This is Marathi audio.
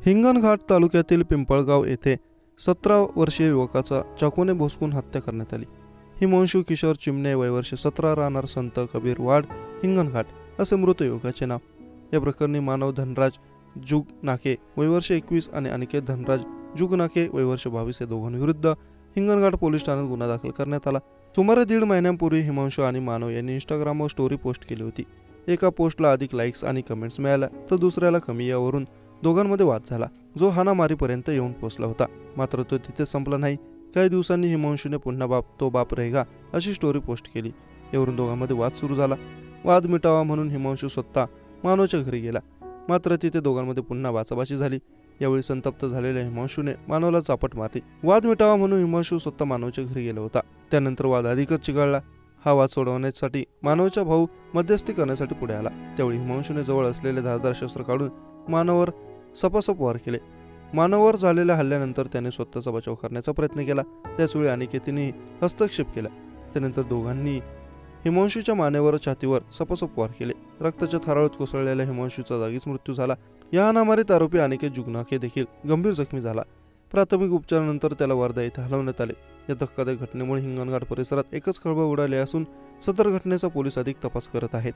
हिंगणघाट तालुक्यातील पिंपळगाव येथे 17 वर्षीय युवकाचा चाकूने भोसकून हत्या करण्यात आली। हिमांशु किशोर चिमणे वय वर्ष 17 राहणार संत कबीर वाड हिंगणघाट असे मृत युवकाचे नाव। या प्रकरणी मानव धनराज जुगनाके वय वर्ष 21 आणि अनिकेत धनराज जुगनाके वय वर्ष 22 या दोघांविरुद्ध हिंगणघाट पोलीस ठाण्यात गुन्हा दाखल करण्यात आला। सुमारे 1.5 महिन्यांपूर्वी हिमांशु आणि मानव यांनी इंस्टाग्रामवर स्टोरी पोस्ट केली होती। एका पोस्टला अधिक लाईक्स आणि कमेंट्स मिळाल्या तर दुसऱ्याला कमी, यावरून दोघांमध्ये वाद झाला, जो हाणामारीपर्यंत येऊन पोहोचला होता। मात्र तो तिथे संपला नाही। काही दिवसांनी हिमांशूने पुन्हा तो बाप रहेगा अशी स्टोरी पोस्ट केली। यावरून दोघांमध्ये वाद सुरू झाला। वाद मिटावा म्हणून हिमांशू स्वतः मानवच्या घरी गेला, मात्र तिथे दोघांमध्ये पुन्हा बाचाबाची झाली। यावेळी संतप्त झालेल्या हिमांशूने मानवला चापट मारली। वाद मिटावा म्हणून हिमांशू स्वतः मानवच्या घरी गेला होता। त्यानंतर वाद अधिकच चिघळला। हा वाद सोडवण्यासाठी मानवचा भाऊ मध्यस्थी करण्यासाठी पुढे आला। त्यावेळी हिमांशूने जवळ असलेले धारदार शस्त्र काढून मानववर सपासप वार केले। मानववर झालेल्या हल्ल्यानंतर त्याने स्वतःचा बचाव करण्याचा प्रयत्न केला। त्याचवेळी अनिकेतने हस्तक्षेप केला। त्यानंतर दोघांनी हिमांशूच्या मानेवर छातीवर सपासप वार केले। रक्ताच्या थारोळ्यात कोसळलेल्या हिमांशूचा जागीच मृत्यू झाला। या हाणामारीत आरोपी अनिकेत जुगनाके देखील गंभीर जखमी झाला। प्राथमिक उपचारानंतर त्याला वर्धा येथे हलवण्यात आले। या धक्कादायक घटनेमुळे हिंगणघाट परिसरात एकच खळबळ उडाली असून सदर घटनेचा पोलीस अधिक तपास करत आहेत।